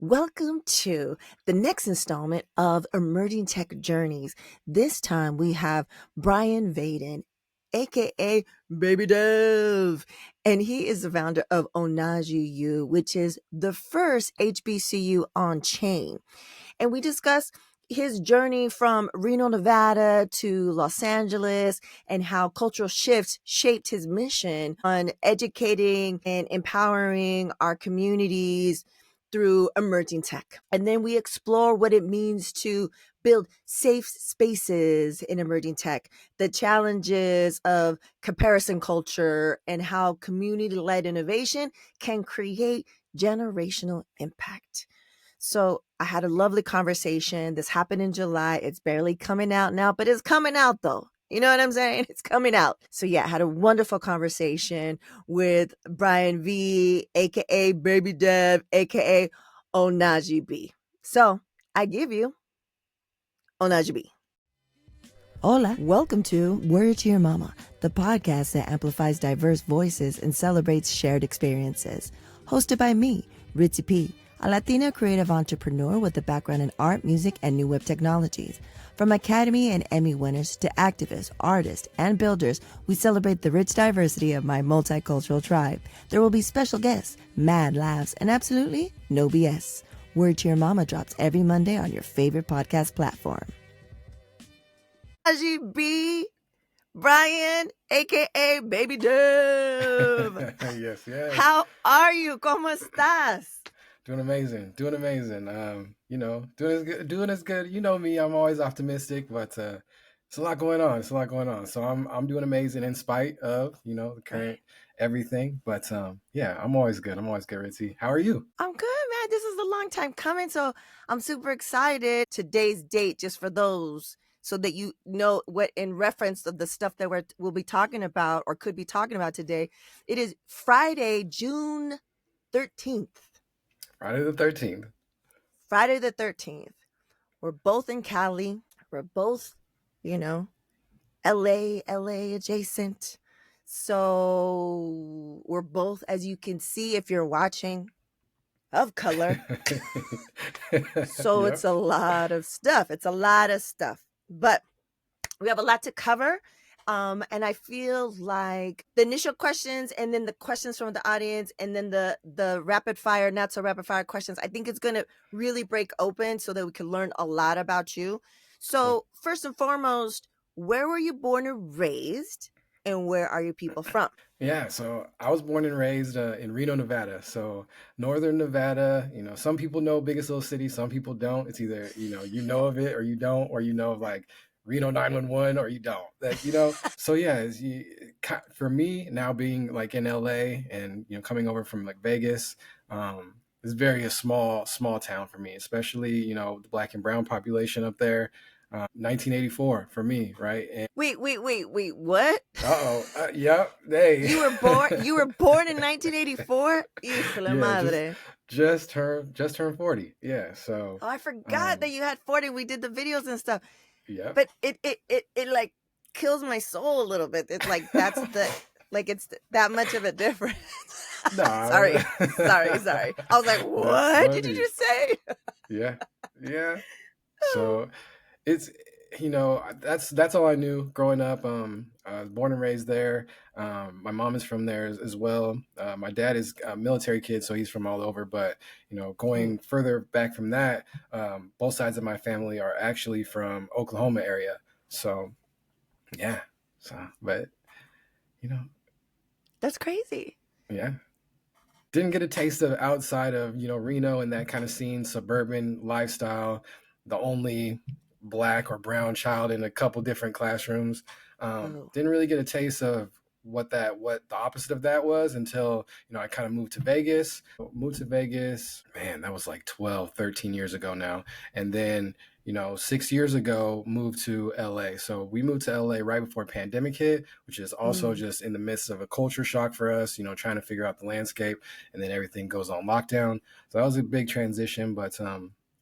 Welcome to the next installment of Emerging Tech Journeys. This time we have Brian Vaden, aka Baby Dev, and he is the founder of Ohnahji U, which is the first HBCU on chain. And we discuss his journey from Reno, Nevada to Los Angeles and how cultural shifts shaped his mission on educating and empowering our communities through emerging tech. And then we explore what it means to build safe spaces in emerging tech, the challenges of comparison culture, and how community-led innovation can create generational impact. So I had a lovely conversation. This happened in July. It's barely coming out now, but it's coming out though. You know what I'm saying? It's coming out. So yeah, I had a wonderful conversation with Brian V, aka Baby Dev, aka Ohnahji B. So I give you Ohnahji B. Hola. Welcome to Word to Your Mama, the podcast that amplifies diverse voices and celebrates shared experiences. Hosted by me, Ritzy P, a Latina creative entrepreneur with a background in art, music, and new web technologies. From Academy and Emmy winners to activists, artists, and builders, we celebrate the rich diversity of my multicultural tribe. There will be special guests, mad laughs, and absolutely no BS. Word to Your Mama drops every Monday on your favorite podcast platform. Ohnahji B, Brian, aka Baby Dev. Yes. How are you? ¿Cómo estás? Doing amazing. Doing as good. You know me, I'm always optimistic, but it's a lot going on. So I'm doing amazing in spite of, the current everything. But yeah, I'm always good, Ritzy. How are you? I'm good, man. This is a long time coming, so I'm super excited. Today's date, just for those, so that you know what in reference of the stuff that we'll be talking about or could be talking about today. It is Friday, June 13th. Friday the 13th. Friday the 13th. We're both in Cali. We're both, LA adjacent. So we're both, as you can see, if you're watching, of color. So Yep. It's a lot of stuff. But we have a lot to cover. And I feel like the initial questions and then the questions from the audience and then the rapid fire, not so rapid fire questions, I think it's going to really break open so that we can learn a lot about you. So First and foremost, where were you born and raised and where are your people from? Yeah, so I was born and raised in Reno, Nevada. So northern Nevada, some people know biggest little city, some people don't. It's either, you know of it or you don't, or you know of like Reno 911 or you don't. So yeah, for me now being like in LA and coming over from like Vegas, it's very a small town for me, especially the Black and brown population up there. 1984 for me, right? And Wait, what? Yep. Hey. You were born in 1984? Hijo de madre. Just turned 40. Yeah. So I forgot that you had 40. We did the videos and stuff. Yeah. But it like kills my soul a little bit. It's like it's that much of a difference. Nah. Sorry. I was like, what did you just say? Yeah. So it's that's all I knew growing up. I was born and raised there. My mom is from there as well. My dad is a military kid, so he's from all over. But going further back from that, both sides of my family are actually from Oklahoma area. So yeah. But that's crazy. Yeah. Didn't get a taste of outside of Reno and that kind of scene, suburban lifestyle. The only Black or brown child in a couple different classrooms. Didn't really get a taste of what the opposite of that was until I kind of moved to Vegas. Man, that was like 12, 13 years ago now. And then 6 years ago moved to LA. So we moved to LA right before pandemic hit, which is also just in the midst of a culture shock for us, trying to figure out the landscape, and then everything goes on lockdown. So that was a big transition, but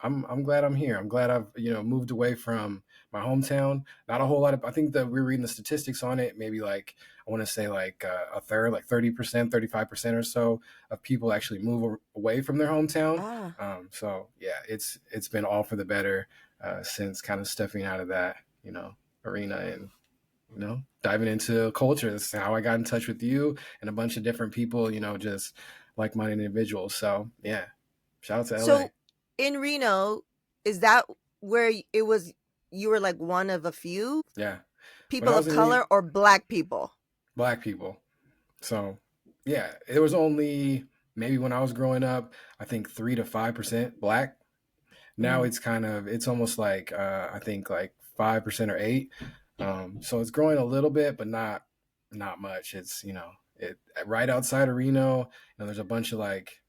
I'm glad I'm here. I'm glad I've moved away from my hometown. Not a whole lot of. I think that we were reading the statistics on it. Maybe like I want to say like a third, like 30%, 35% or so of people actually move away from their hometown. Ah. So yeah, it's been all for the better since kind of stepping out of that arena and diving into culture. That's how I got in touch with you and a bunch of different people. Just like-minded individuals. So yeah, shout out to LA. So in Reno, is that where it was you were like one of a few Yeah. When people I of was in Reno, color or black people? black people. So yeah, it was only maybe when I was growing up, I think 3 to 5% black. Now Mm. it's almost like I think like 5% or 8. So it's growing a little bit, but not much. It's it right outside of Reno. There's a bunch of like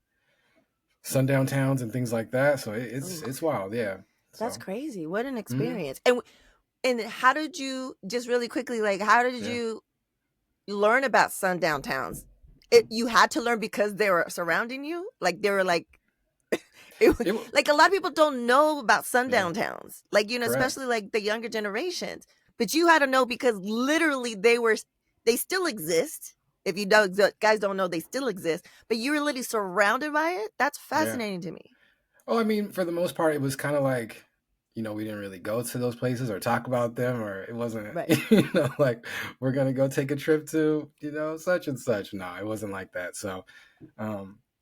sundown towns and things like that. So Ooh, it's wild, yeah. that's So crazy. What an hmm experience. And how did you just really quickly like how did yeah, you learn about sundown towns? You had to learn because they were surrounding you? Like they were like it like a lot of people don't know about yeah, sundown towns. Like, correct, especially like the younger generations. But you had to know because literally they still exist. If you don't guys don't know they still exist, but you were literally surrounded by it. That's yeah. fascinating to me. Oh, I mean, for the most part, it was kind of like, we didn't really go to those places or talk about them, or it wasn't, Right. like we're gonna go take a trip to, such and such. No, it wasn't like that. So,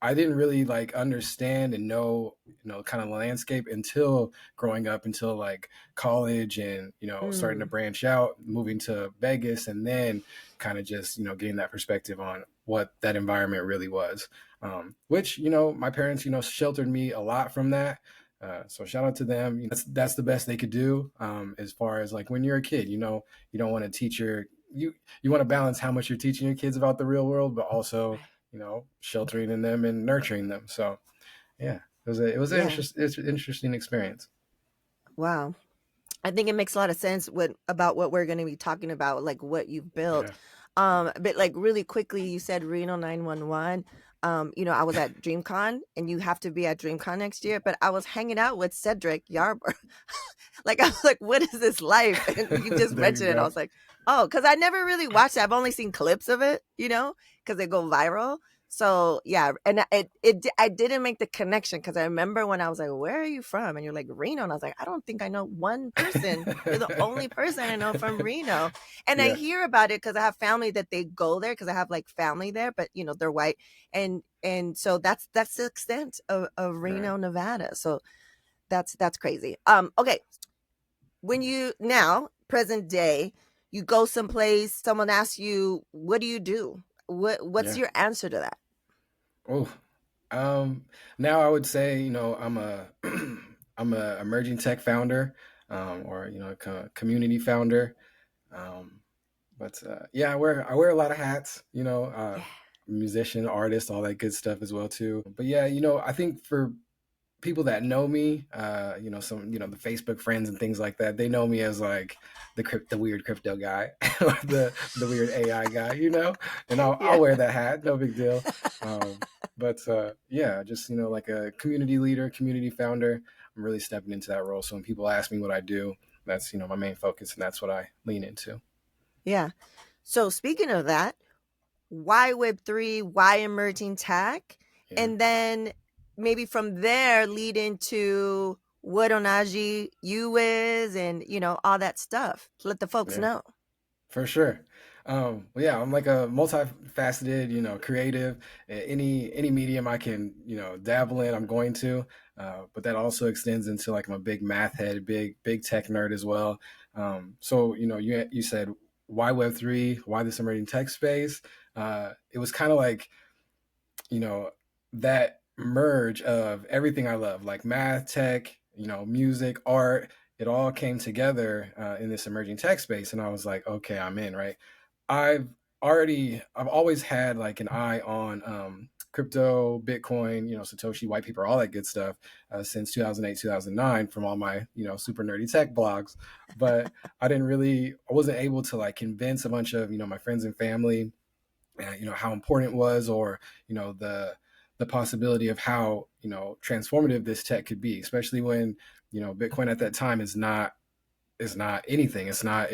I didn't really like understand and know, kind of the landscape until growing up, until like college, and starting to Mm, branch out, moving to Vegas, and then kind of just getting that perspective on what that environment really was. Which my parents sheltered me a lot from that. So shout out to them. That's the best they could do. As far as like when you're a kid, you don't want to teach you want to balance how much you're teaching your kids about the real world, but also right. sheltering in them and nurturing them. So yeah, Yeah. it's an interesting experience. Wow. I think it makes a lot of sense about what we're going to be talking about, like what you've built. Yeah, But like really quickly, you said Reno 911. I was at DreamCon, and you have to be at DreamCon next year. But I was hanging out with Cedric Yarber. Like I was like, "What is this life?" And you just there you mentioned it. I go. was like, "Oh," because I never really watched it. I've only seen clips of it, because they go viral. So yeah, and I didn't make the connection because I remember when I was like, "Where are you from?" And you're like, "Reno," and I was like, "I don't think I know one person. You're the only person I know from Reno." And I Yeah, hear about it because I have family that they go there because I have like family there, but they're white, and so that's the extent of right. Reno, Nevada. So that's crazy. Okay, when you now present day, you go someplace, someone asks you, "What do you do?" What's Yeah. your answer to that? Oh, um, now I would say, I'm a I'm a emerging tech founder, or community founder. Um, but yeah, I wear a lot of hats. Yeah. Musician, artist, all that good stuff as well too. But yeah, I think for people that know me, some the Facebook friends and things like that, they know me as like the weird crypto guy, or the weird AI guy, and I'll Yeah. wear that hat, no big deal. But yeah, just like a community leader, community founder. I'm really stepping into that role. So when people ask me what I do, that's my main focus, and that's what I lean into. Yeah. So speaking of that, why Web3? Why emerging tech? Yeah, And then maybe from there lead into what Ohnahji U is, and all that stuff. Let the folks yeah. know. For sure. Well, yeah, I'm like a multifaceted, creative. Any medium I can, dabble in, I'm going to. But that also extends into like I'm a big math head, big tech nerd as well. So you said why Web3, why this emerging tech space? It was kind of like you know, that merge of everything I love, like math, tech, music, art, it all came together in this emerging tech space. And I was like, okay, I'm in, right? I've I've always had like an eye on crypto, Bitcoin, Satoshi, white paper, all that good stuff since 2008, 2009 from all my, super nerdy tech blogs. But I wasn't able to like convince a bunch of, my friends and family how important it was, or the the possibility of how, transformative this tech could be, especially when, Bitcoin at that time is not anything. It's not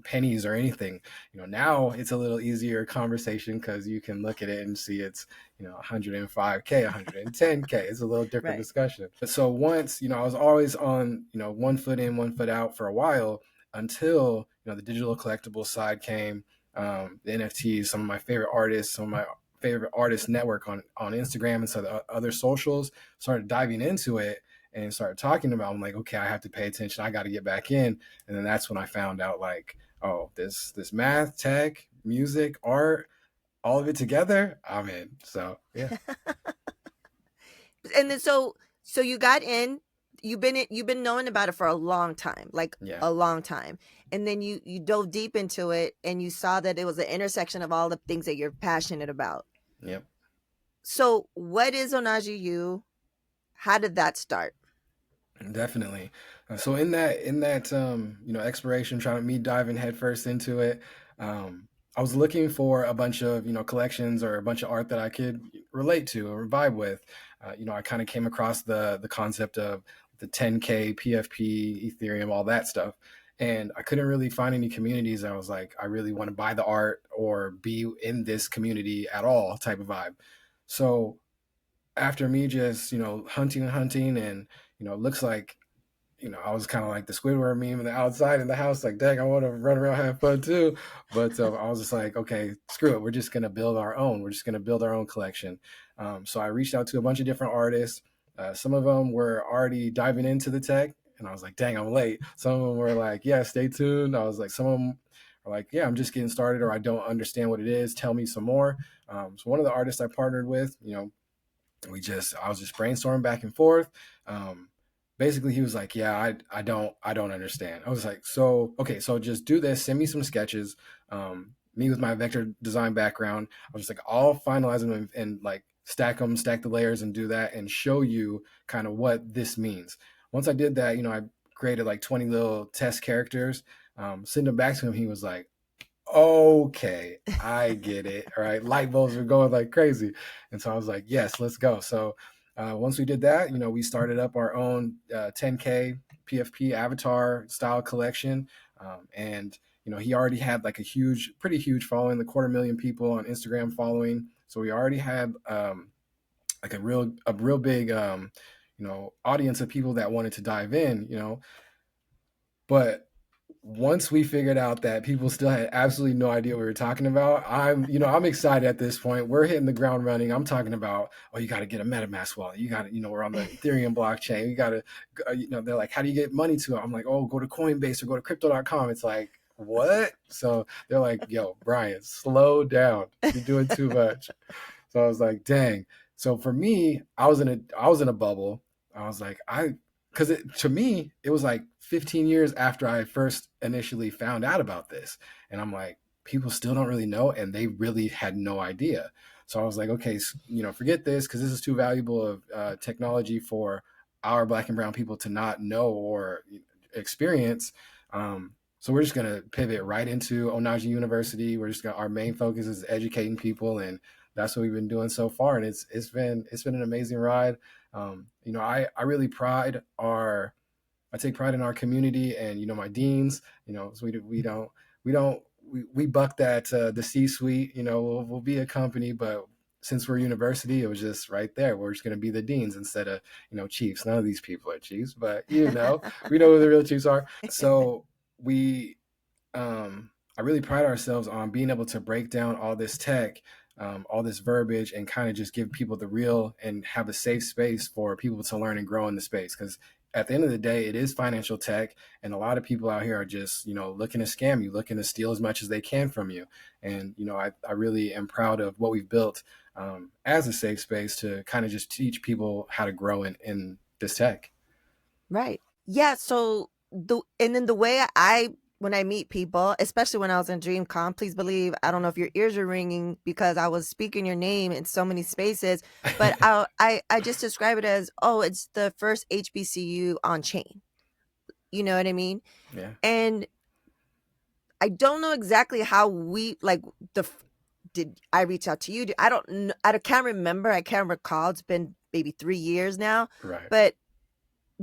pennies or anything. Now it's a little easier conversation because you can look at it and see it's 105K, 110K. It's a little different Right. discussion. But so once, I was always on, one foot in, one foot out for a while until, the digital collectible side came, the NFTs, some of my favorite artists, some of my favorite artist network on Instagram and so the other socials started diving into it and started talking about it. I'm like, okay, I have to pay attention. I got to get back in. And then that's when I found out, like, oh, this math, tech, music, art, all of it together, I'm in. So yeah. And then so you got in, you've been knowing about it for a long time, like Yeah. a long time. And then you dove deep into it and you saw that it was an intersection of all the things that you're passionate about. Yep. So what is Ohnahji U? How did that start? Definitely. So in that exploration, trying to me diving headfirst into it, I was looking for a bunch of collections or a bunch of art that I could relate to or vibe with. I kind of came across the concept of the 10K PFP, Ethereum, all that stuff, and I couldn't really find any communities. I was like, I really want to buy the art or be in this community at all, type of vibe. So after me just hunting and hunting and it looks like I was kind of like the Squidward meme on the outside in the house, like, dang, I want to run around, have fun too. But I was just like, okay, screw it. We're just going to build our own. We're just going to build our own collection. So I reached out to a bunch of different artists. Some of them were already diving into the tech, and I was like, dang, I'm late. Some of them were like, yeah, stay tuned. I was like, some of them are like, yeah, I'm just getting started, or I don't understand what it is. Tell me some more. So one of the artists I partnered with, I was just brainstorming back and forth. Basically he was like, yeah, I don't understand. I was like, so okay, so just do this, send me some sketches. Me with my vector design background, I was just like, I'll finalize them and like stack the layers and do that and show you kind of what this means. Once I did that, I created like 20 little test characters, send them back to him. He was like, okay, I get it. All right. Light bulbs were going like crazy. And so I was like, yes, let's go. So once we did that, we started up our own 10K PFP avatar style collection. And, he already had like pretty huge following, the 250,000 people on Instagram following. So we already had like a real big, audience of people that wanted to dive in, but once we figured out that people still had absolutely no idea what we were talking about, I'm excited at this point. We're hitting the ground running. I'm talking about, oh, you got to get a MetaMask wallet. You got to, we're on the Ethereum blockchain. You got to, they're like, how do you get money to it? I'm like, oh, go to Coinbase or go to crypto.com. It's like, what? So they're like, yo, Brian, slow down. You're doing too much. So I was like, dang. So for me, I was in a bubble. I was like, because to me it was like 15 years after I first initially found out about this, and I'm like, people still don't really know, and they really had no idea. So I was like, okay, forget this because this is too valuable of technology for our Black and brown people to not know or experience. So we're just gonna pivot right into Ohnahji University. Our main focus is educating people, and that's what we've been doing so far. And it's been an amazing ride. I really I take pride in our community and my deans. So we buck that the C-suite. We'll be a company, but since we're a university, it was just right there. We're just going to be the deans instead of chiefs. None of these people are chiefs, but we know who the real chiefs are. So we I really pride ourselves on being able to break down all this tech, all this verbiage, and kind of just give people the real and have a safe space for people to learn and grow in the space. Because at the end of the day, it is financial tech, and a lot of people out here are just looking to scam you, looking to steal as much as they can from you. And I really am proud of what we've built as a safe space to kind of just teach people how to grow in this tech. Right. Yeah. So and then the way when I meet people, especially when I was in DreamCon, please believe I don't know if your ears are ringing because I was speaking your name in so many spaces, but I just describe it as, oh, it's the first HBCU on chain. You know what I mean? Yeah. And I don't know exactly how we like the did I reach out to you? I don't know. I can't remember. I can't recall. It's been maybe 3 years now. Right. But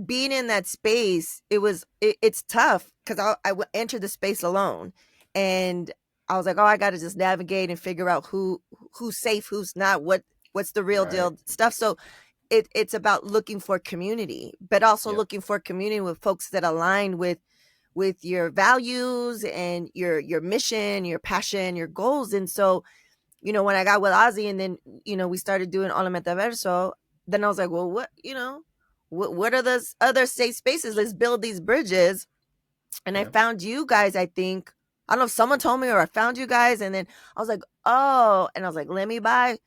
being in that space, it's tough because entered the space alone, and I was like, oh, I got to just navigate and figure out who's safe, who's not, what's the real Right. deal stuff. So it's about looking for community, but also Yep. looking for community with folks that align with your values and your mission, your passion, your goals. And so, when I got with Ozzy, and then we started doing Hola Metaverso, then I was like, well, what are those other safe spaces? Let's build these bridges. And I Yep. found you guys. I think, I don't know if someone told me or I found you guys, and then I was like, oh, and I was like, let me buy.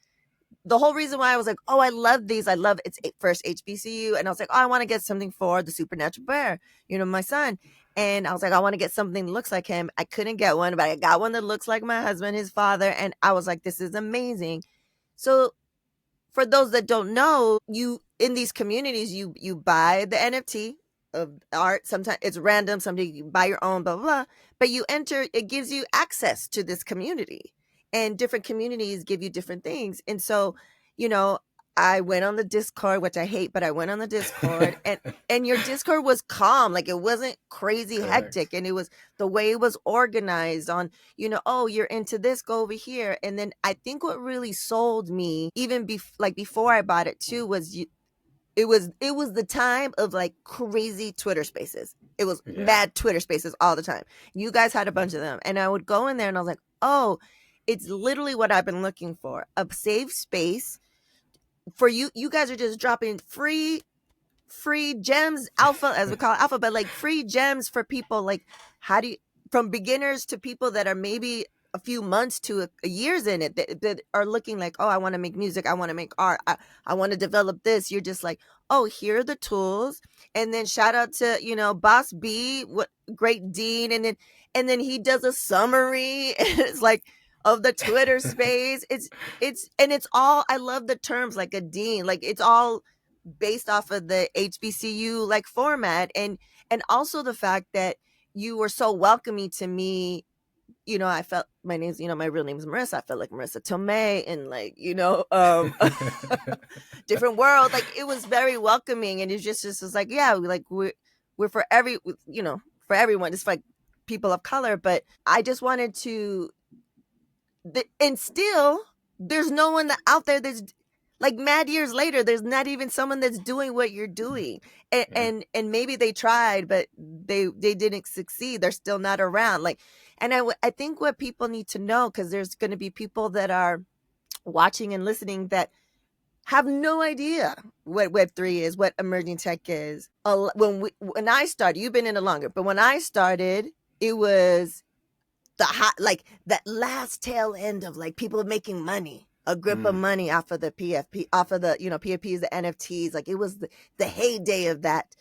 The whole reason why I was like, oh, I love these. I love it's first HBCU. And I was like, oh, I want to get something for the supernatural bear, my son. And I was like, I want to get something that looks like him. I couldn't get one, but I got one that looks like my husband, his father. And I was like, this is amazing. So for those that don't know, you in these communities, you buy the NFT of art. Sometimes it's random, sometimes you buy your own, blah, blah, blah. But you enter, it gives you access to this community. And different communities give you different things. And so, you know, I went on the Discord, which I hate, but I went on the Discord, and your Discord was calm. Like, it wasn't crazy Correct. hectic. And it was the way it was organized on, oh, you're into this, go over here. And then I think what really sold me, even before I bought it too, was it was the time of like crazy Twitter spaces. It was Yeah. mad Twitter spaces all the time. You guys had a bunch of them. And I would go in there and I was like, oh, it's literally what I've been looking for. A safe space for you. You guys are just dropping free gems, alpha, as we call it, alpha, but like free gems for people. Like, how do you, from beginners to people that are maybe a few months to a years in it, that are looking like, oh, I want to make music, I want to make art, I want to develop this. You're just like, oh, here are the tools. And then shout out to Boss B, what great Dean. And then he does a summary and it's like of the Twitter space. It's all, I love the terms, like a dean, like it's all based off of the HBCU like format, and also the fact that you were so welcoming to me. I felt my name's, my real name is Marissa. I felt like Marissa Tomei, and like, different world. Like, it was very welcoming, and it just was like, yeah, like we're for for everyone. It's like people of color, but I just wanted to, and still there's no one out there that's like, mad years later, there's not even someone that's doing what you're doing. and Yeah. and, maybe they tried, but they didn't succeed. They're still not around. Like, and I think what people need to know, because there's going to be people that are watching and listening that have no idea what Web3 is, what emerging tech is. When I started, you've been in it longer, but when I started, it was the hot, like that last tail end of like people making money, a grip of Mm. money off of the PFP, off of the PFPs, the NFTs. Like, it was the heyday of that.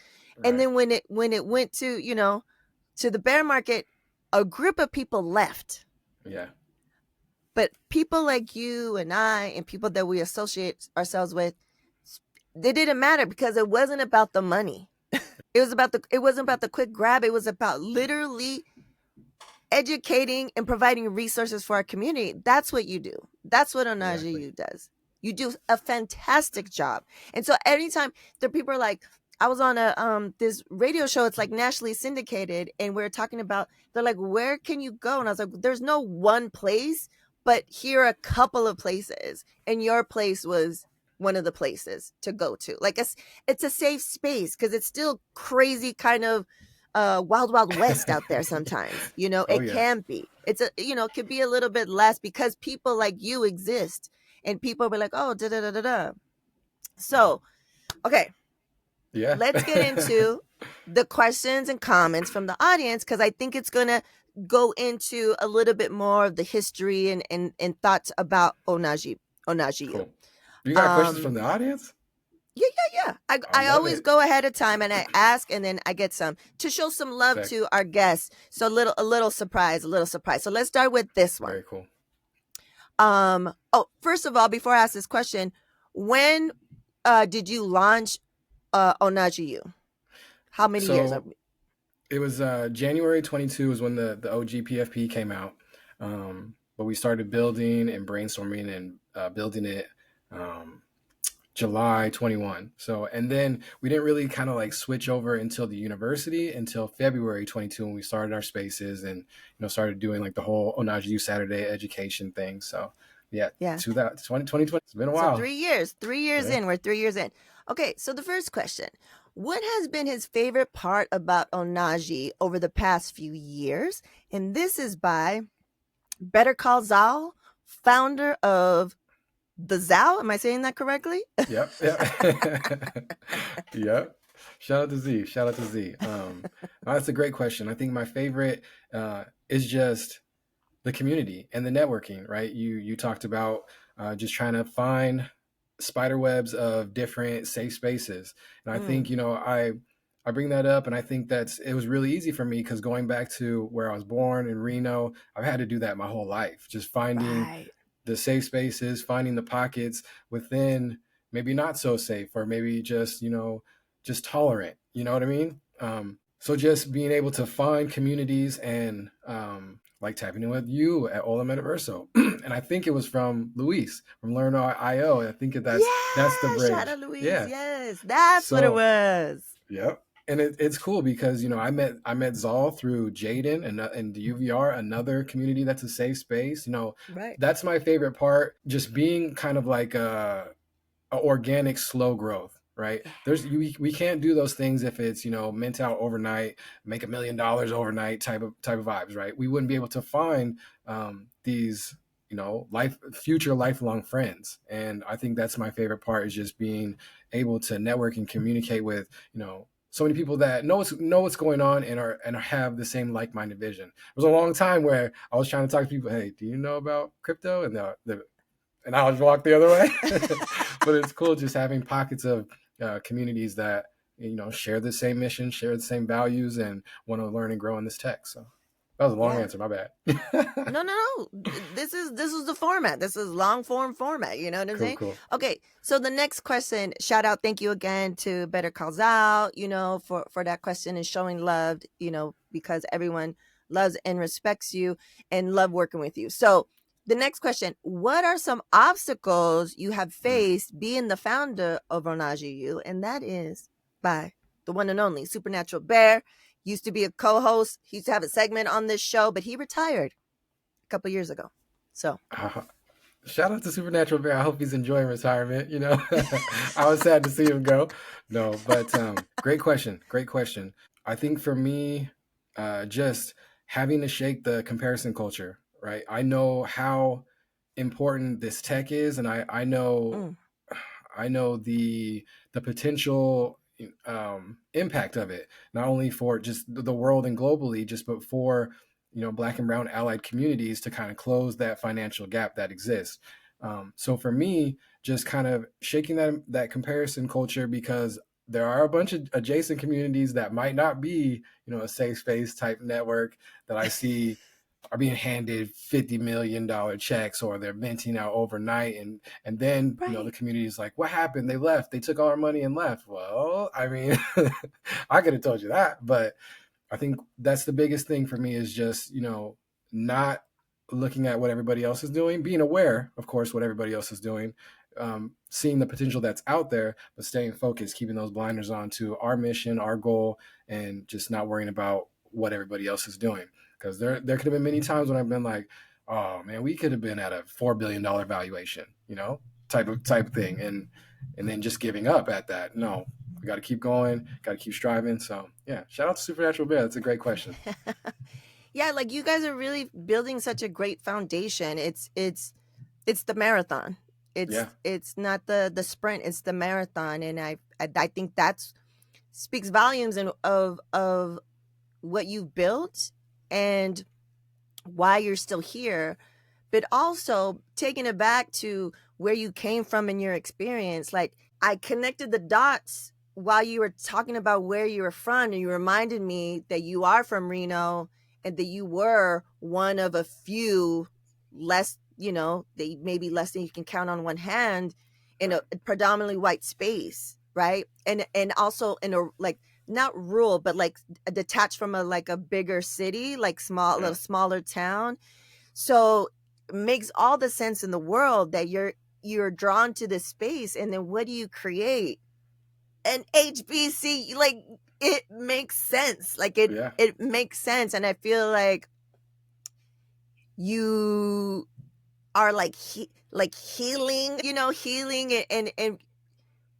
And Right. then when it went to to the bear market, a group of people left. Yeah. But people like you and I and people that we associate ourselves with, it didn't matter because it wasn't about the money. It wasn't about the quick grab. It was about literally educating and providing resources for our community. That's what you do. That's what Ohnahji Exactly. U does. You do a fantastic job. And so anytime the people are like, I was on a this radio show, it's like nationally syndicated, and we're talking about, they're like, where can you go? And I was like, there's no one place, but here are a couple of places. And your place was one of the places to go to. Like, it's a safe space because it's still crazy, kind of wild west out there sometimes. Oh It yeah. can be. It's a it could be a little bit less because people like you exist, and people be like, oh, da da da da da. So, okay, Yeah. let's get into the questions and comments from the audience, because I think it's gonna go into a little bit more of the history and thoughts about Ohnahji U. Cool. You got questions from Um, the audience? Yeah, yeah, yeah. I I love always it. go ahead of time and I ask, and then I get some to show some love Sick. to our guests. So a little surprise, a little surprise. So let's start with this one. Very cool. Oh, first of all, before I ask this question, when did you launch Ohnahji U? How many years? So it was January 22 is when the OG PFP came out. but we started building and brainstorming and building it um, July 21. So, and then we didn't really kind of like switch over until the university until February 22 when we started our spaces and, started doing like the whole Ohnahji U Saturday education thing. So, yeah, Yeah. 2020, it's been a So while. 3 years, 3 years Yeah. in, we're 3 years in. Okay, so the first question, what has been his favorite part about Ohnahji over the past few years? And this is by Better Call Zal, founder of the Zal. Am I saying that correctly? Yep. Yep. Yep. Shout out to Z. Shout out to Z. That's a great question. I think my favorite is just the community and the networking, right? You talked about just trying to find spider webs of different safe spaces, and I think Mm, I bring that up, and I think it was really easy for me because going back to where I was born in Reno, I've had to do that my whole life, just finding right. the safe spaces, finding the pockets within maybe not so safe or maybe just, just tolerant. You know what I mean? So just being able to find communities and like tapping in with you at Ola Metaverso. And I think it was from Luis from Learn IO. I think that's the Yeah, shout bridge. out Louise. Yeah. Yes, that's what it So was. yep. And it's cool because I met Zal through Jaden and the UVR, another community that's a safe space. Right. That's my favorite part. Just being kind of like a organic slow growth, right? Yeah. We can't do those things if it's mint out overnight, make $1 million overnight type of vibes, right? We wouldn't be able to find these future lifelong friends. And I think that's my favorite part is just being able to network and communicate with so many people that know what's going on and have the same like-minded vision. It was a long time where I was trying to talk to people, hey, do you know about crypto? And I was walk the other way. But it's cool just having pockets of communities that share the same mission, share the same values, and want to learn and grow in this tech. So that was a long Yeah. answer. My bad. No, no, no. This is the format. This is long form format. You know what I'm Cool, saying? cool. Okay. So the next question, shout out, thank you again to Better Calls Out, for that question and showing love, because everyone loves and respects you and love working with you. So the next question, what are some obstacles you have Mm. faced being the founder of Ohnahji U? And that is by the one and only Supernatural Bear. Used to be a co-host. He used to have a segment on this show, but he retired a couple years ago. So Shout out to Supernatural Bear. I hope he's enjoying retirement. I was sad to see him go. No, but great question. Great question. I think for me, just having to shake the comparison culture, right? I know how important this tech is, and I know mm, I know the potential impact of it, not only for just the world and globally, just but for Black and Brown allied communities to kind of close that financial gap that exists. So for me, just kind of shaking that comparison culture because there are a bunch of adjacent communities that might not be a safe space type network that I see are being handed $50 million checks or they're minting out overnight and then the right. community is like, what happened? They left, they took all our money and left. Well, I mean, I could have told you that, but I think that's the biggest thing for me is just not looking at what everybody else is doing, being aware of course what everybody else is doing, seeing the potential that's out there, but staying focused, keeping those blinders on to our mission, our goal, and just not worrying about what everybody else is doing. Because there could have been many times when I've been like, oh man, we could have been at a $4 billion valuation, type of thing, and then just giving up at that. No, we got to keep going, got to keep striving. So yeah, shout out to Supernatural Bear. That's a great question. Yeah, like you guys are really building such a great foundation. It's the marathon. Yeah. It's not the sprint, it's the marathon. And I think that's speaks volumes of what you've built and why you're still here, but also taking it back to where you came from in your experience. Like I connected the dots while you were talking about where you were from, and you reminded me that you are from Reno and that you were one of a few less, they maybe less than you can count on one hand in a predominantly white space, right? And also in a like not rural, but like detached from a like a bigger city, like small, a Yeah. little smaller town. So makes all the sense in the world that you're drawn to this space, and then what do you create? An HBC, like it makes sense. Like Yeah. it makes sense, and I feel like you are like healing, healing, and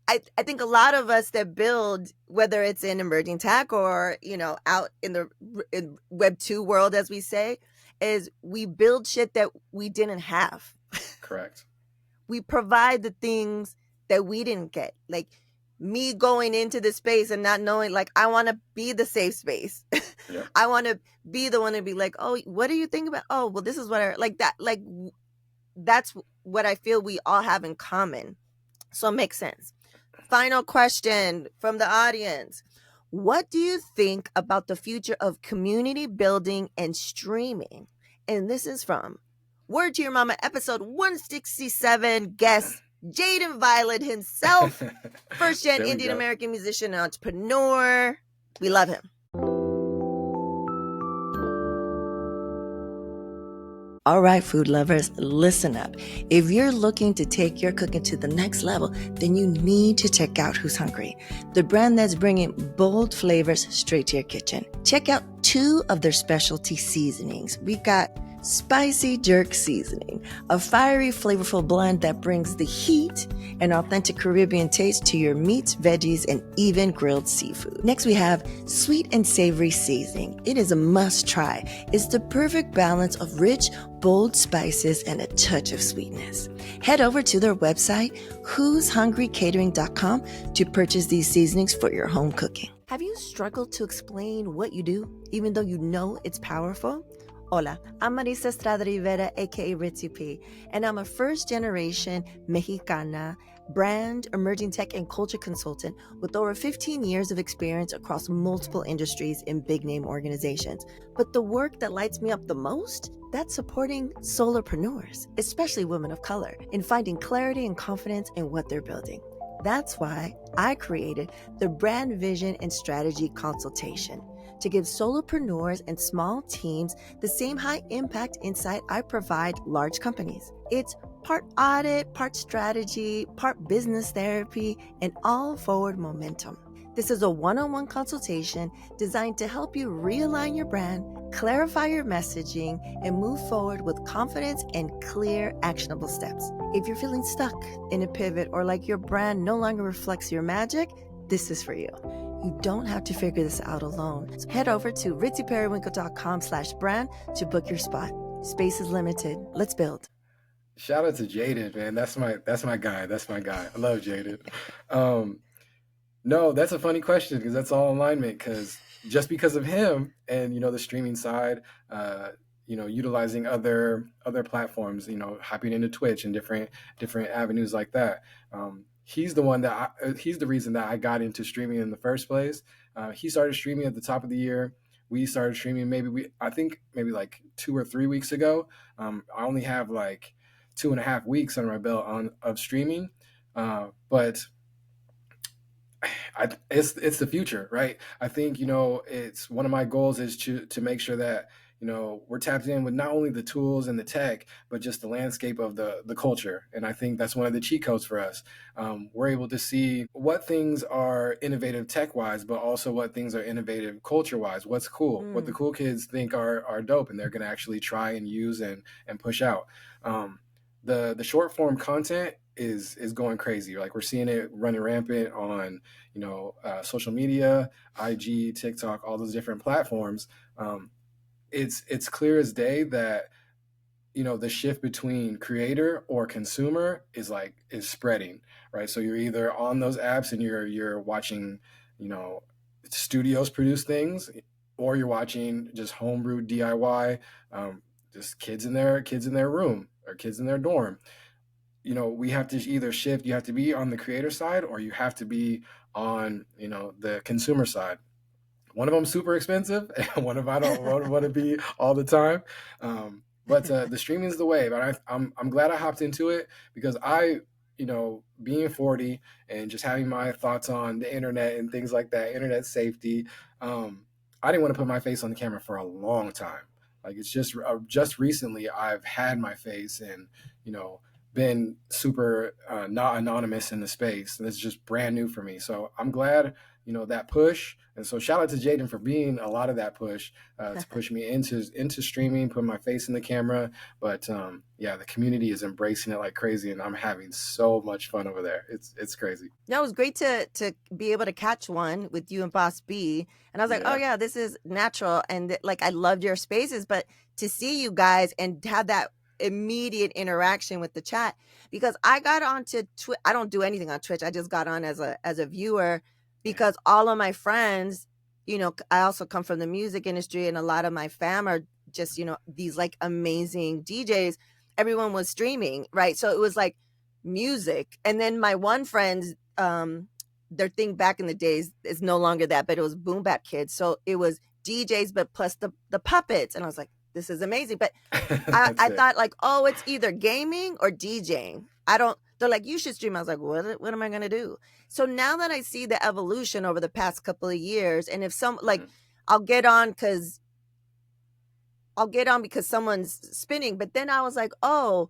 I think a lot of us that build, whether it's in emerging tech or out in the in Web 2 world, as we say, is we build shit that we didn't have. Correct. We provide the things that we didn't get. Like me going into the space and not knowing, like, I want to be the safe space. Yeah. I want to be the one to be like, oh, what do you think about? Oh, well, this is what I like that. Like, that's what I feel we all have in common. So it makes sense. Final question from the audience. What do you think about the future of community building and streaming? And this is from Word to Your Mama, episode 167, guest Jaden Violet himself, first gen Indian American musician and entrepreneur. We love him. All right, food lovers, listen up. If you're looking to take your cooking to the next level, then you need to check out Who's Hungry, the brand that's bringing bold flavors straight to your kitchen. Check out 2 of their specialty seasonings. We got Spicy Jerk Seasoning, a fiery, flavorful blend that brings the heat and authentic Caribbean taste to your meats, veggies, and even grilled seafood. Next, we have Sweet and Savory Seasoning. It is a must try. It's the perfect balance of rich, bold spices and a touch of sweetness. Head over to their website, who'shungrycatering.com, to purchase these seasonings for your home cooking. Have you struggled to explain what you do, even though you know it's powerful? Hola, I'm Marisa Estrada Rivera, aka Ritzy P, and I'm a first-generation Mexicana brand, emerging tech, and culture consultant with over 15 years of experience across multiple industries in big-name organizations. But the work that lights me up the most, that's supporting solopreneurs, especially women of color, in finding clarity and confidence in what they're building. That's why I created the Brand Vision and Strategy Consultation, to give solopreneurs and small teams the same high impact insight I provide large companies. It's part audit, part strategy, part business therapy, and all forward momentum. This is a one-on-one consultation designed to help you realign your brand, clarify your messaging, and move forward with confidence and clear, actionable steps. If you're feeling stuck in a pivot or like your brand no longer reflects your magic, this is for you. You don't have to figure this out alone. So head over to ritzyperiwinkle.com/brand to book your spot. Space is limited. Let's build. Shout out to Jaden, man. That's my guy. That's my guy. I love Jaden. No, that's a funny question because that's all alignment. Because just because of him and the streaming side, utilizing other platforms, hopping into Twitch and different avenues like that. He's the one that he's the reason that I got into streaming in the first place. He started streaming at the top of the year. We started streaming I think maybe like 2 or 3 weeks ago. I only have like 2.5 weeks under my belt of streaming, but it's the future, right? I think it's one of my goals is to make sure that we're tapped in with not only the tools and the tech, but just the landscape of the culture. And I think that's one of the cheat codes for us. We're able to see what things are innovative tech wise, but also what things are innovative culture wise. What's cool, what the cool kids think are dope, and they're going to actually try and use and push out. The short form content is going crazy. Like we're seeing it running rampant on social media, IG, TikTok, all those different platforms. It's clear as day that the shift between creator or consumer is spreading, right? So you're either on those apps and you're watching studios produce things, or you're watching just homebrew DIY, just kids in their room or kids in their dorm. We have to either shift. You have to be on the creator side, or you have to be on the consumer side. One of them super expensive, and one of them I don't want to be all the time. But the streaming is the wave. I'm glad I hopped into it because being 40 and just having my thoughts on the internet and things like that, internet safety. I didn't want to put my face on the camera for a long time. Like it's just recently I've had my face and been super not anonymous in the space. And it's just brand new for me. So I'm glad that push. And so shout out to Jaden for being a lot of that push to push me into streaming, putting my face in the camera. But yeah, the community is embracing it like crazy, and I'm having so much fun over there. It's crazy. No, it was great to be able to catch one with you and Boss B. And I was like, oh Yeah. yeah, this is natural. And like, I loved your spaces, but to see you guys and have that immediate interaction with the chat, because I got onto Twitch. I don't do anything on Twitch. I just got on as a viewer because all of my friends, I also come from the music industry, and a lot of my fam are just, these like amazing DJs. Everyone was streaming, right? So it was like music. And then my one friend, their thing back in the days is no longer that, but it was Boom Bap Kids. So it was DJs, but plus the puppets. And I was like, this is amazing. But I thought like, oh, it's either gaming or DJing. They're like, you should stream. I was like, what am I going to do? So now that I see the evolution over the past couple of years, and if I'll get on because someone's spinning, but then I was like, oh,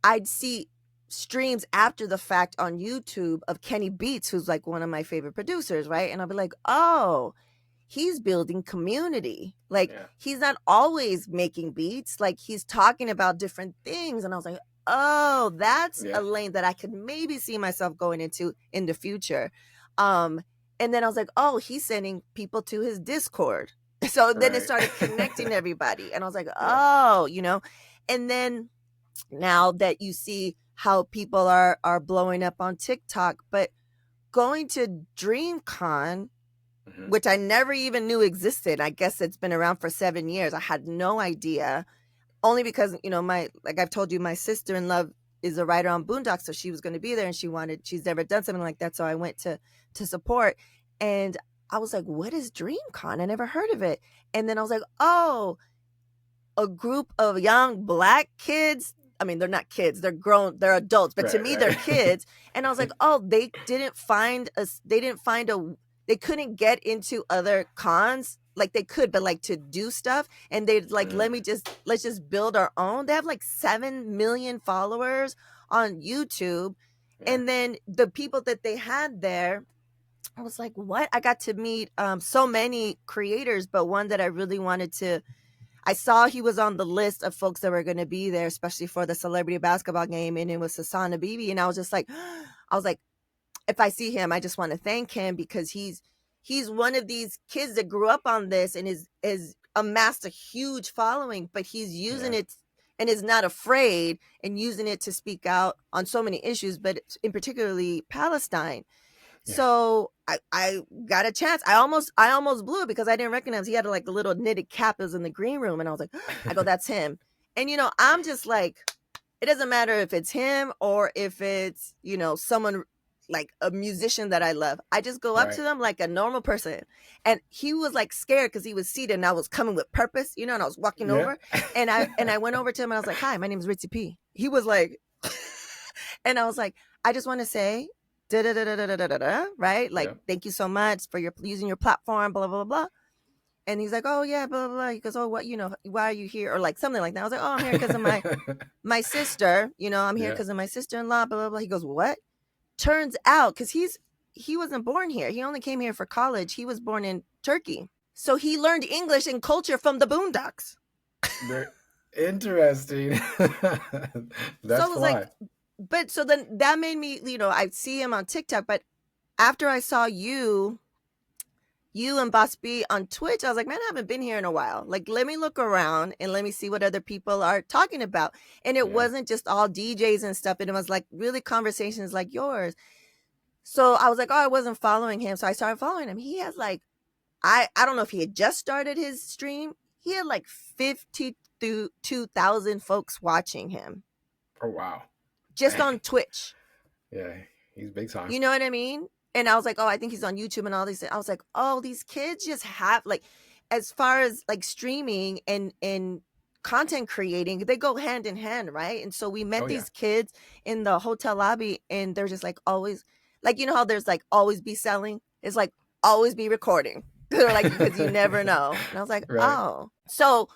I'd see streams after the fact on YouTube of Kenny Beats, who's like one of my favorite producers, right? And I'll be like, oh, he's building community. Like he's not always making beats, like he's talking about different things. And I was like, oh, that's a lane that I could maybe see myself going into in the future. And then I was like, oh, he's sending people to his Discord. So then it started connecting everybody. And I was like, oh, and then now that you see how people are blowing up on TikTok, but going to DreamCon, which I never even knew existed. I guess it's been around for 7 years. I had no idea, only because, like I've told you, my sister-in-law is a writer on Boondocks, so she was going to be there, and she's never done something like that. So I went to support, and I was like, what is DreamCon? I never heard of it. And then I was like, oh, a group of young Black kids. I mean, they're not kids, they're grown, they're adults, but to me, they're kids. And I was like, oh, they couldn't get into other cons. Like they could, but like to do stuff. And they'd like, let's just build our own. They have like 7 million followers on YouTube. And then the people that they had there, I was like, what? I got to meet so many creators, but one that I really wanted to, I saw he was on the list of folks that were going to be there, especially for the celebrity basketball game. And it was Hassan Bibi. And I was just like, if I see him, I just want to thank him, because he's one of these kids that grew up on this and is amassed a huge following, but he's using it and is not afraid and using it to speak out on so many issues, but in particularly Palestine. So I got a chance. I almost blew it because I didn't recognize he had like a little knitted cap. It was in the green room, and I was like, I go, that's him. And I'm just like, it doesn't matter if it's him or if it's someone like a musician that I love. I just go up to them like a normal person. And he was like scared because he was seated and I was coming with purpose, and I was walking over, and I went over to him and I was like, hi, my name is Ritzy P. He was like, and I was like, I just want to say, right? Like, thank you so much for using your platform, blah, blah, blah. And he's like, oh yeah, blah, blah, blah. He goes, oh, what, why are you here? Or like something like that. I was like, oh, I'm here because of my sister, I'm here because of my sister-in-law, blah, blah, blah. He goes, what? Turns out, because he wasn't born here. He only came here for college. He was born in Turkey. So he learned English and culture from the Boondocks. Interesting. That's so like, but so then that made me, I see him on TikTok, but after I saw you and Boss B on Twitch, I was like, man, I haven't been here in a while. Like, let me look around and let me see what other people are talking about. And it wasn't just all DJs and stuff. It was like really conversations like yours. So I was like, oh, I wasn't following him. So I started following him. He has like, I don't know if he had just started his stream. He had like 52,000 folks watching him. Oh, wow. Just on Twitch. Yeah, he's big time. You know what I mean? And I was like, oh, I think he's on YouTube and all these. I was like, oh, these kids just have like, as far as like streaming and content creating, they go hand in hand, right? And so we met these kids in the hotel lobby, and they're just like always, like, how there's like always be selling. It's like always be recording. They're like, because you never know. And I was like, oh. So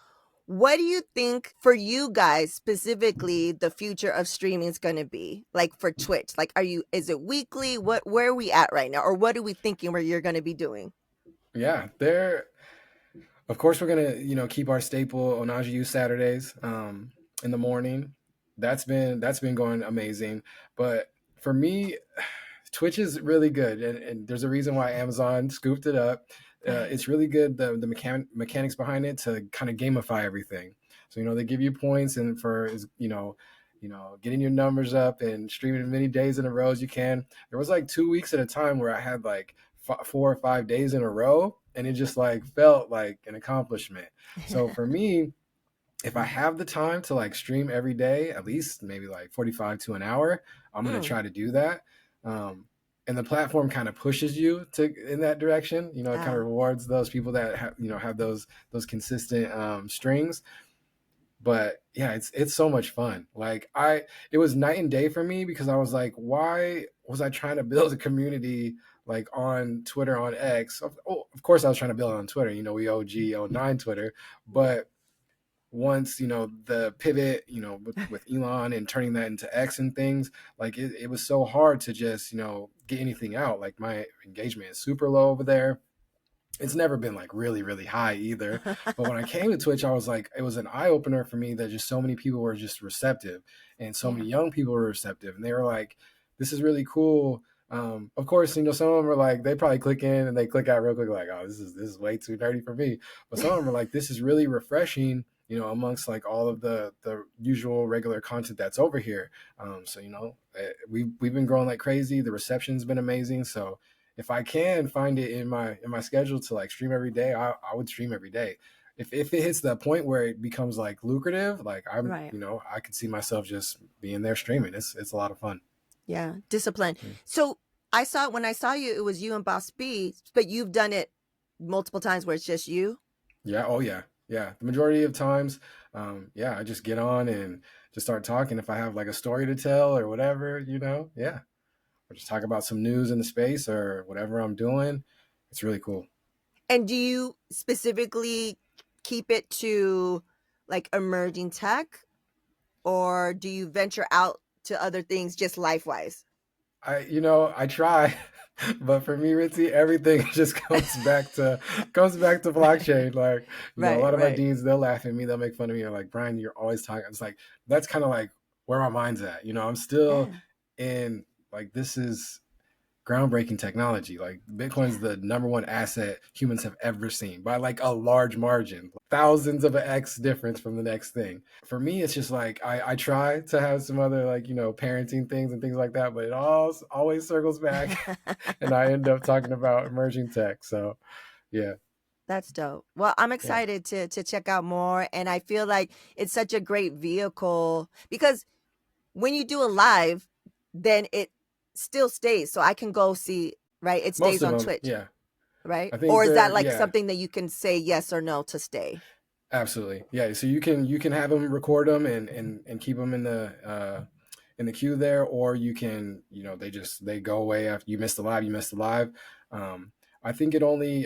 What do you think for you guys specifically the future of streaming is going to be? Like for Twitch, like is it weekly? Where are we at right now, or what are we thinking where you're going to be doing? Yeah, there. Of course, we're gonna keep our staple Ohnahji U Saturdays in the morning. That's been going amazing. But for me, Twitch is really good, and there's a reason why Amazon scooped it up. Right. It's really good. The mechanics behind it to kind of gamify everything. So they give you points, and for getting your numbers up and streaming as many days in a row as you can. There was like 2 weeks at a time where I had like 4 or 5 days in a row, and it just like felt like an accomplishment. So for me, if I have the time to like stream every day, at least maybe like 45 to an hour, I'm gonna Mm, try to do that. Um, and the platform kind of pushes you to in that direction. It kind of ah, rewards those people that have those consistent strings. But yeah, it's so much fun. Like it was night and day for me because I was like, why was I trying to build a community like on Twitter, on X? Of course I was trying to build it on Twitter. We OG 09 Twitter, but once the pivot with Elon and turning that into X and things, like it was so hard to just get anything out. Like my engagement is super low over there. It's never been like really really high either, but when I came to Twitch, I was like, it was an eye-opener for me that just so many people were just receptive, and so yeah. many young people were receptive, and they were like, this is really cool. Of course, some of them were like, they probably click in and they click out real quick, like, oh, this is way too nerdy for me. But some of them are like, this is really refreshing, amongst like all of the usual regular content that's over here. So we've been growing like crazy. The reception's been amazing. So if I can find it in my schedule to like stream every day, I would stream every day. If it hits that point where it becomes like lucrative, like Right. I could see myself just being there streaming. It's a lot of fun. Yeah. Discipline. Mm. So when I saw you, it was you and Boss B, but you've done it multiple times where it's just you. Yeah. Oh yeah. Yeah. The majority of times, yeah, I just get on and just start talking. If I have like a story to tell or whatever, yeah, or just talk about some news in the space or whatever I'm doing. It's really cool. And do you specifically keep it to like emerging tech, or do you venture out to other things just life wise? I try, but for me, Ritzy, everything just comes back to blockchain. Like, a Right, lot of my right. deans, they'll laugh at me, they'll make fun of me, or like, Brian, you're always talking. It's like that's kind of like where my mind's at. I'm still Yeah. in like this is groundbreaking technology. Like Bitcoin's the number one asset humans have ever seen by like a large margin, thousands of an X difference from the next thing. For me, it's just like I try to have some other like, parenting things and things like that, but it always circles back and I end up talking about emerging tech. So yeah. That's dope. Well, I'm Yeah. excited to check out more, and I feel like it's such a great vehicle because when you do a live, then it still stays. So I can go see, right? It Most stays of on them, Twitch, yeah. right? I think Or is that they're like yeah. something that you can say yes or no to stay? Absolutely. Yeah. So you can have them record them and keep them in the queue there, or you can they go away after you miss the live. You miss the live. Um, I think I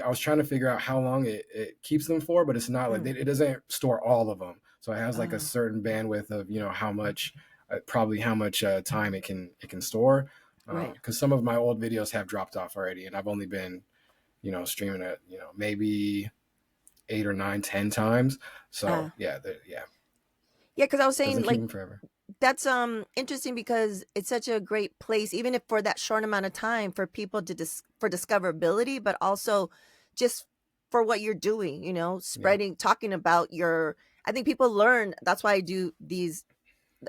was trying to figure out how long it keeps them for, but it's not like Mm. it doesn't store all of them. So it has like a Oh, certain bandwidth of how much probably how much time it can store. right. Because some of my old videos have dropped off already, and I've only been streaming it maybe 8 or 9, 10 times. So Uh, yeah, yeah, because I was saying doesn't keep like them forever. that's interesting because it's such a great place, even if for that short amount of time for people to for discoverability, but also just for what you're doing, Yeah, spreading, talking about your. I think people learn. That's why I do these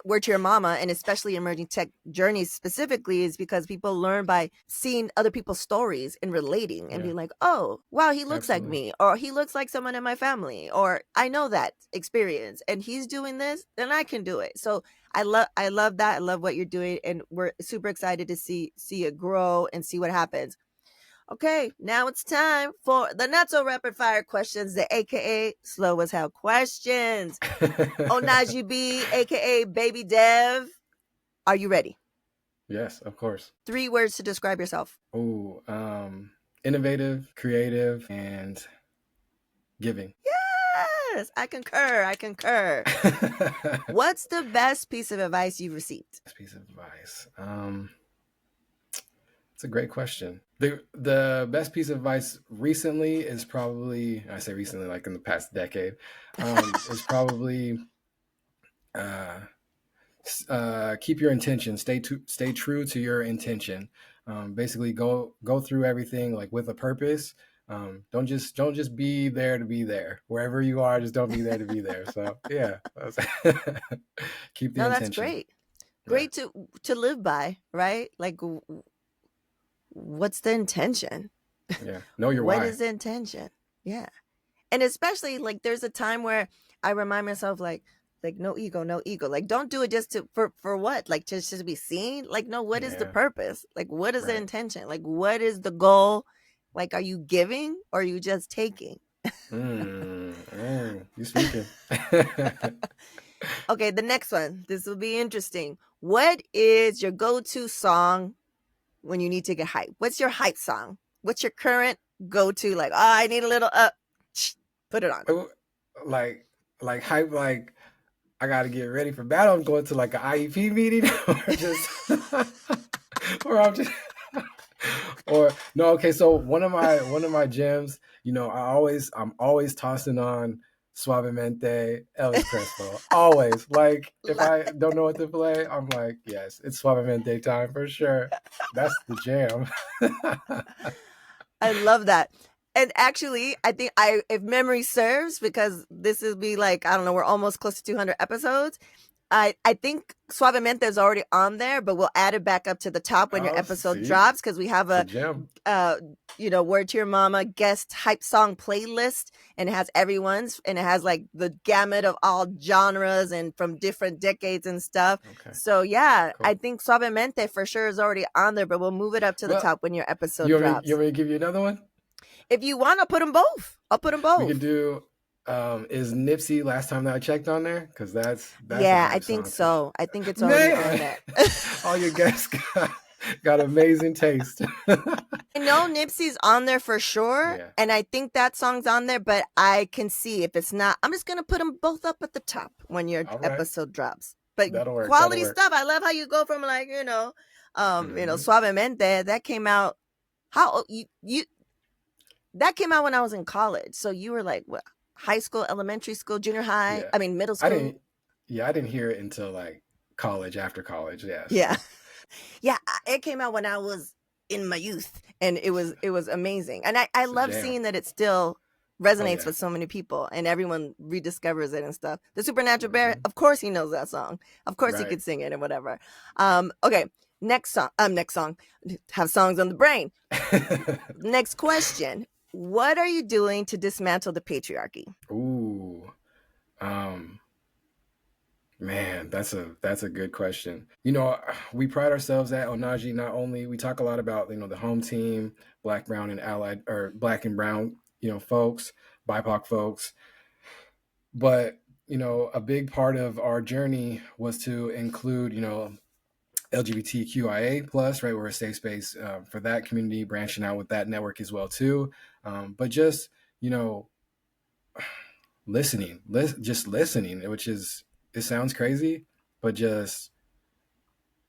Word to Your Mama, and especially emerging tech journeys specifically, is because people learn by seeing other people's stories and relating and yeah, being like, oh wow, he looks like absolutely. me, or he looks like someone in my family, or I know that experience and he's doing this, then I can do it. So I love that. I love what you're doing, and we're super excited to see it grow and see what happens. Okay, now it's time for the not so rapid fire questions, the AKA slow as hell questions. Ohnahji B, aka Baby Dev. Are you ready? Yes, of course. 3 words to describe yourself. Oh, innovative, creative, and giving. Yes, I concur. What's the best piece of advice you've received? Best piece of advice. It's a great question. The best piece of advice recently is probably, I say recently, like in the past decade, is probably uh, keep your intention. Stay true to your intention. Basically, go through everything like with a purpose. Don't just be there to be there. Wherever you are, just don't be there to be there. So yeah, keep the No, that's intention. great. Yeah, Great to live by, right? Like, what's the intention? yeah. Know your What why. is the intention? Yeah. And especially like there's a time where I remind myself like no ego, no ego. Like don't do it just to for what? Like just to be seen? Like no, what is the Yeah, purpose? Like what is the right. intention? Like what is the goal? Like are you giving or are you just taking? You speaking. Okay, the next one. This will be interesting. What is your go-to song when you need to get hype? What's your hype song? What's your current go-to? Like, oh, I need a little put it on. like hype, like I gotta get ready for battle. I'm going to like an IEP meeting or just or I'm just or no, okay. So one of my gems, I'm always tossing on Suavemente, Ellis Crespo. Always. Like if I don't know what to play, I'm like, yes, it's Suavemente time for sure. That's the jam. I love that. And actually, I think if memory serves, because this will be like, I don't know, we're almost close to 200 episodes. I think Suavemente is already on there, but we'll add it back up to the top when your Oh, episode see, drops because we have it's a gem. Word to Your Mama guest hype song playlist, and it has everyone's, and it has like the gamut of all genres and from different decades and stuff. Okay, So yeah, cool. I think Suavemente for sure is already on there, but we'll move it up to the Well, top when your episode you want me, you drops. want me to give you another one? If you want, I'll put them both. I'll put them We could both. do is Nipsey last time that I checked on there? Because that's a Yeah, I hype think song too. so. I think it's already on Man, there. all your guests got amazing taste. I know Nipsey's on there for sure, Yeah. and I think that song's on there, but I can see if it's not. I'm just gonna put them both up at the top when your All right. episode drops. But That'll work. That'll quality work. stuff. I love how you go from like Mm-hmm. Suavemente. That came out. How you that came out when I was in college. So you were like what? High school, elementary school, junior high. Yeah. I mean middle I school. didn't. Yeah, I didn't hear it until like college. After college, yeah. Yeah. So Yeah, it came out when I was in my youth, and it was amazing. And I it's a love jam. seeing that it still Oh resonates yeah. with so many people and everyone rediscovers it and stuff. The Supernatural Bear, Mm-hmm. of course he knows that song. Of course he Right. could sing it and whatever. Okay, next song. Have songs on the brain. Next question. What are you doing to dismantle the patriarchy? Ooh. Um. Man, that's a good question. We pride ourselves at Ohnahji. Not only we talk a lot about the home team, black, brown, and allied, or black and brown, folks, BIPOC folks, but a big part of our journey was to include LGBTQIA plus, right? We're a safe space for that community, branching out with that network as well too. But just you know just listening, which is it sounds crazy, but just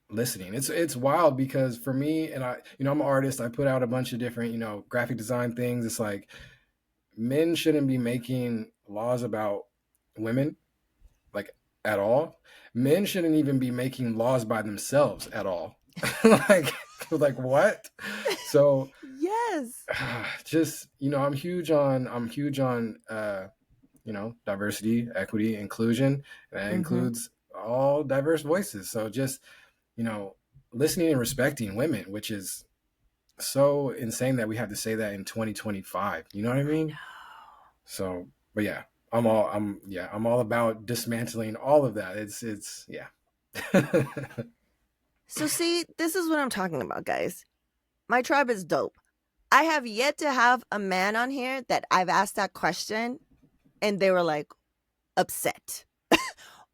listening. It's wild because for me, and I'm an artist. I put out a bunch of different graphic design things. It's like men shouldn't be making laws about women like at all. Men shouldn't even be making laws by themselves at all. like like what? So Yes. just I'm huge on diversity, equity, inclusion, and that Mm-hmm. includes all diverse voices. So just you know listening and respecting women, which is so insane that we have to say that in 2025. You know what I I mean? know. So, but yeah, I'm all about dismantling all of that. It's yeah. So see, this is what I'm talking about, guys. My tribe is dope. I have yet to have a man on here that I've asked that question and they were like upset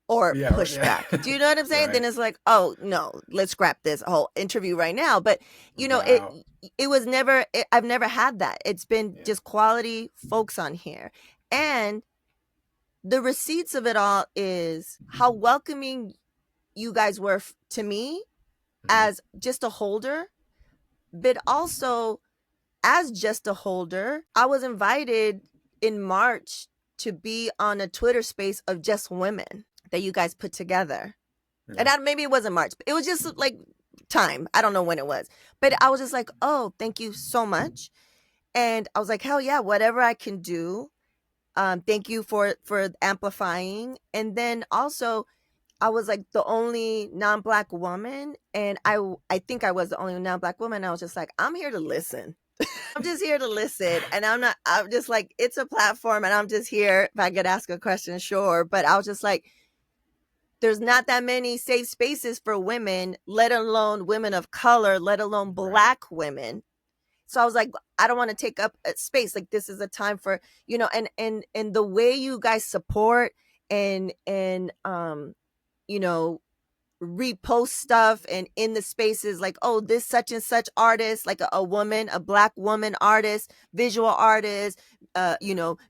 or Yeah, right, push yeah. back. Do you know what I'm saying? Then Right. it's like, oh no, let's scrap this whole interview right now. But it Wow. it was never. I've never had that. It's been Yeah. just quality folks on here, and the receipts of it all is how welcoming you guys were to me Mm-hmm. as just a holder, but also as just a holder, I was invited in March to be on a Twitter space of just women that you guys put together. And Yeah. maybe it wasn't March, it was just like time. I don't know when it was, but I was just like, oh, thank you so much. And I was like, hell yeah, whatever I can do. Thank you for amplifying. And then also, I was like the only non-black woman, and I think I was the only non-black woman. I was just like, I'm here to listen. I'm just here to listen, and I'm just like, it's a platform, and I'm just here. If I could ask a question, sure. But I was just like, there's not that many safe spaces for women, let alone women of color, let alone Right. black women. So I was like, I don't want to take up a space. Like, this is a time for, and the way you guys support and you know, repost stuff and in the spaces like, oh, this such and such artist, like a woman, a black woman artist, visual artist,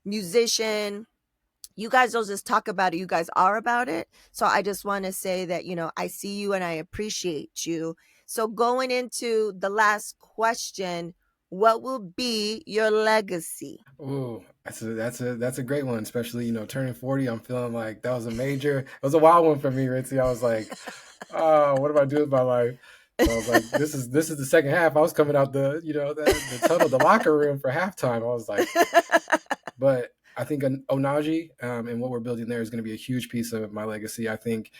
musician. You guys don't just talk about it, you guys are about it. So I just want to say that, I see you and I appreciate you. So going into the last question, what will be your legacy? Ooh, that's a great one, especially turning 40. I'm feeling like that was it was a wild one for me, Ritzy. I was like, oh, what do I do with my life? So I was like, this is the second half. I was coming out the tunnel, the locker room for halftime. I was like, but I think an Ohnahji and what we're building there is going to be a huge piece of my legacy. I think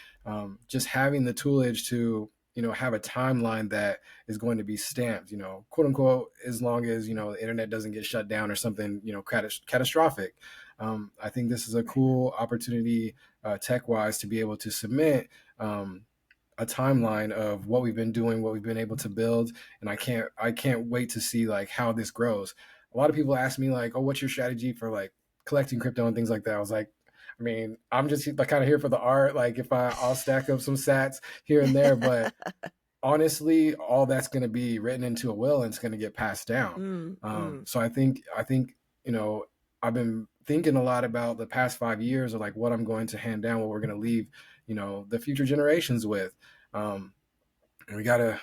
just having the toolage to have a timeline that is going to be stamped, quote unquote, as long as the internet doesn't get shut down or something catastrophic. I think this is a cool opportunity tech wise to be able to submit. A timeline of what we've been doing, what we've been able to build, and I can't wait to see like how this grows. A lot of people ask me like, "Oh, what's your strategy for like collecting crypto and things like that?" I was like, I mean, I'm just like kind of here for the art. Like if I'll stack up some sats here and there, but honestly, all that's going to be written into a will and it's going to get passed down. Mm, mm. So I think you know I've been thinking a lot about the past 5 years of like what I'm going to hand down, what we're going to leave the future generations with. Um, and we gotta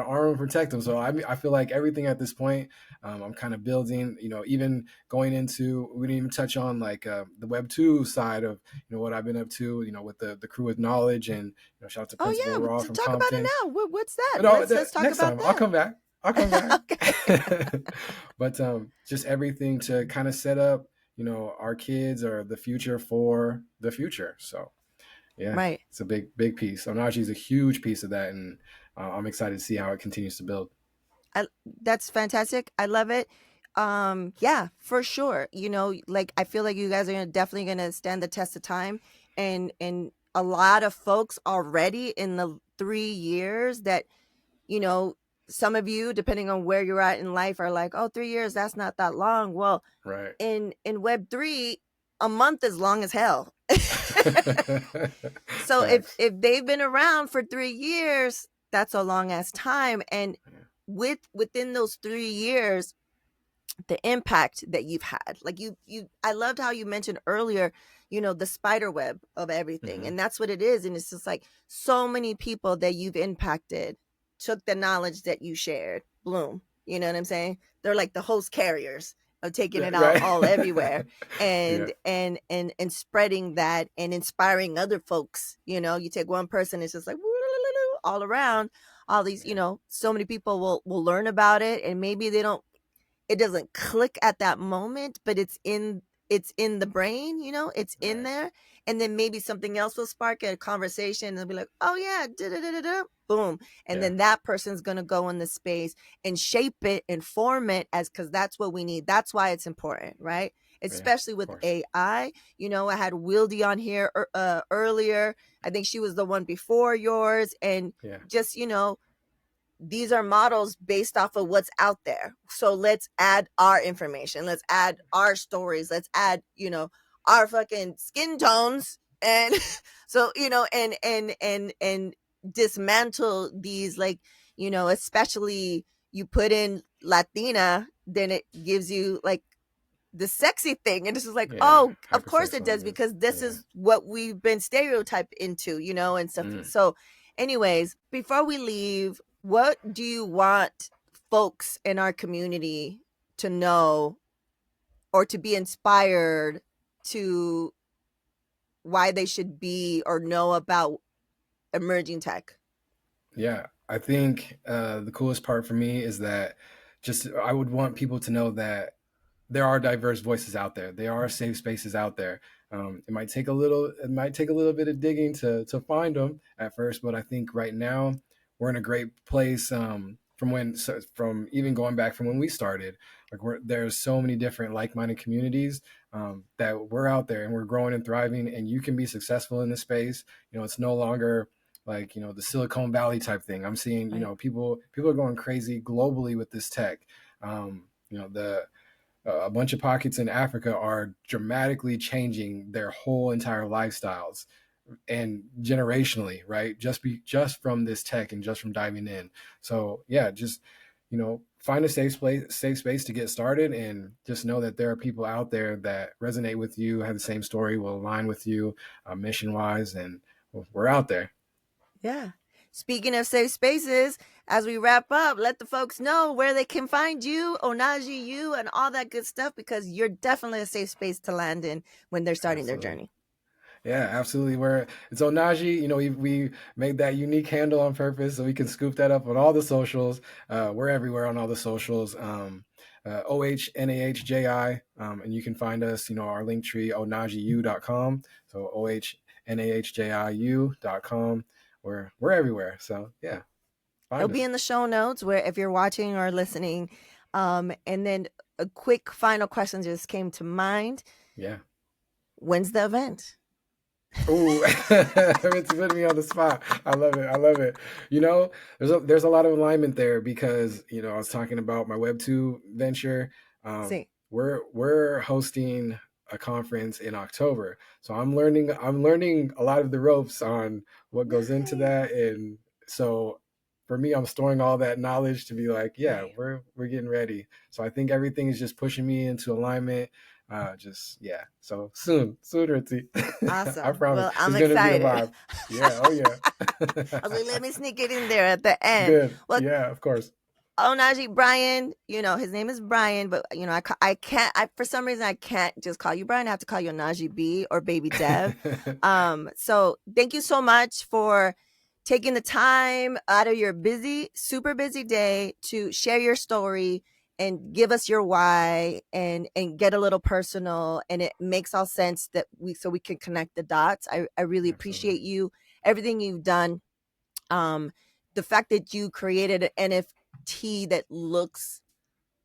arm and protect them. So I feel like everything at this point, I'm kind of building. Even going into we didn't even touch on like the Web 2 side of what I've been up to. With the crew with knowledge and shout out to Oh Principal yeah, Raw to from talk about it Compton. now. What's that? No, Let's talk next about time I'll that. come back. I'll come back. Okay. But just everything to kind of set up our kids or the future for the future. So yeah, Right. it's a big piece. Ohnahji is a huge piece of that, and I'm excited to see how it continues to build. I, that's fantastic. I love it. Yeah, for sure. Like, I feel like you guys are definitely gonna stand the test of time, and a lot of folks already in the 3 years that you know some of you, depending on where you're at in life, are like, oh, 3 years, that's not that long. Well, Right. in Web3, a month is long as hell. So Facts. if they've been around for 3 years, that's a long ass time. And Yeah. within those 3 years, the impact that you've had, like, I loved how you mentioned earlier, the spider web of everything, Mm-hmm. and that's what it is. And it's just like, so many people that you've impacted took the knowledge that you shared, bloom, you know what I'm saying? They're like the host carriers of taking it out Right. all everywhere, Yeah. and spreading that and inspiring other folks. You take one person, it's just like all around. All these, Yeah. so many people will learn about it, and maybe it doesn't click at that moment, but it's in the brain, it's in Right. there. And then maybe something else will spark a conversation, and they'll be like, oh yeah, boom. And Yeah. then that person's going to go in the space and shape it and form it, as because that's what we need. That's why it's important, right? Yeah. Especially Of with course. AI. I had Wildy on here earlier. I think she was the one before yours. And Yeah. just, these are models based off of what's out there. So let's add our information. Let's add our stories. Let's add, our fucking skin tones. And so, and dismantle these, like, especially you put in Latina, then it gives you like the sexy thing. And this is like, Yeah, oh, of course it does, hypersexualized. because this Yeah. is what we've been stereotyped into, you know, and stuff. Mm. So anyways, before we leave, what do you want folks in our community to know or to be inspired to why they should be or know about emerging tech? Yeah, I think the coolest part for me is that just I would want people to know that there are diverse voices out there. There are safe spaces out there. It might take a little bit of digging to find them at first, but I think right now we're in a great place. From even going back from when we started, like there's so many different like-minded communities that we're out there and we're growing and thriving, and you can be successful in this space. You know, it's no longer like, the Silicon Valley type thing. I'm seeing, Right. people are going crazy globally with this tech. The a bunch of pockets in Africa are dramatically changing their whole entire lifestyles and generationally, right? Just from this tech and just from diving in. So yeah, just find a safe space to get started, and just know that there are people out there that resonate with you, have the same story, will align with you, mission wise, and we're out there. Yeah. Speaking of safe spaces, as we wrap up, let the folks know where they can find you, Ohnahji U, and all that good stuff, because you're definitely a safe space to land in when they're starting their Absolutely. journey. Yeah, absolutely. It's Ohnahji. We made that unique handle on purpose so we can scoop that up on all the socials. We're everywhere on all the socials. OHNAHJI. And you can find us, our link tree, ohnahjiu.com. So OHNAHJIU.com. We're everywhere. So yeah, It'll find be us. in the show notes where if you're watching or listening. And then a quick final question just came to mind. Yeah. When's the event? Ooh, it's putting me on the spot. I love it. I love it. There's a lot of alignment there because I was talking about my Web2 venture. See. We're hosting a conference in October, so I'm learning a lot of the ropes on what goes into that, Nice. and so for me, I'm storing all that knowledge to be like, yeah, Right. we're getting ready. So I think everything is just pushing me into alignment. Just yeah. So soon, Ritzy. I Awesome. promise Well, I'm it's gonna be a excited. vibe. Yeah. Oh yeah. I was like, let me sneak it in there at the end. Good. Well, Yeah. Of course. Ohnahji, Brian, his name is Brian, but I can't, for some reason I can't just call you Brian. I have to call you Ohnahji B or Baby Dev. So thank you so much for taking the time out of your super busy day to share your story and give us your why and get a little personal, and it makes all sense that we can connect the dots. I really Absolutely. appreciate you, everything you've done. The fact that you created an NFT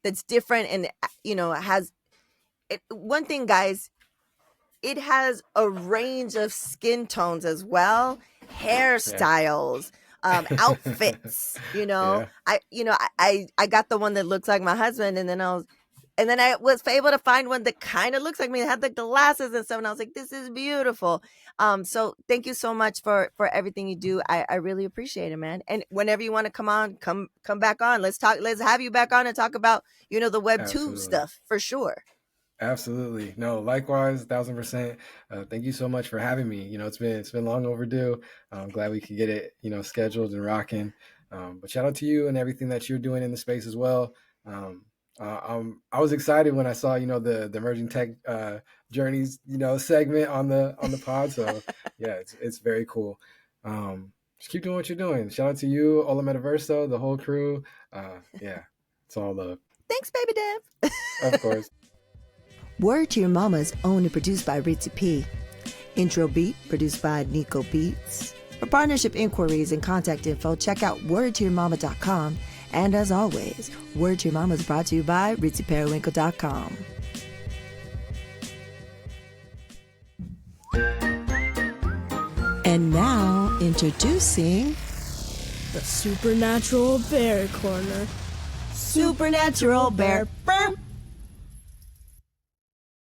that's different and has one thing, guys, it has a range of skin tones as well, Yeah. hairstyles, outfits. Yeah. I got the one that looks like my husband, and then I was able to find one that kind of looks like me. It had the glasses and stuff, and I was like, "This is beautiful." So thank you so much for everything you do. I really appreciate it, man. And whenever you want to come on, come back on. Let's talk. Let's have you back on and talk about the Web2 Absolutely. stuff for sure. Absolutely. No, likewise, 1,000%. Thank you so much for having me. It's been long overdue. I'm glad we could get it, scheduled and rocking. But shout out to you and everything that you're doing in the space as well. I was excited when I saw, the emerging tech journeys, segment on the pod. So yeah, it's very cool. Just keep doing what you're doing. Shout out to you, Ola Metaverso, the whole crew. Yeah, it's all love. Thanks, baby Dev. Of course. Word to Your Mama is owned and produced by Ritzy P. Intro beat produced by Nico Beats. For partnership inquiries and contact info, check out wordtoyourmama.com. And as always, Word to Your Mama is brought to you by ritzyperiwinkle.com. And now, introducing The Supernatural Bear Corner. Supernatural Bear.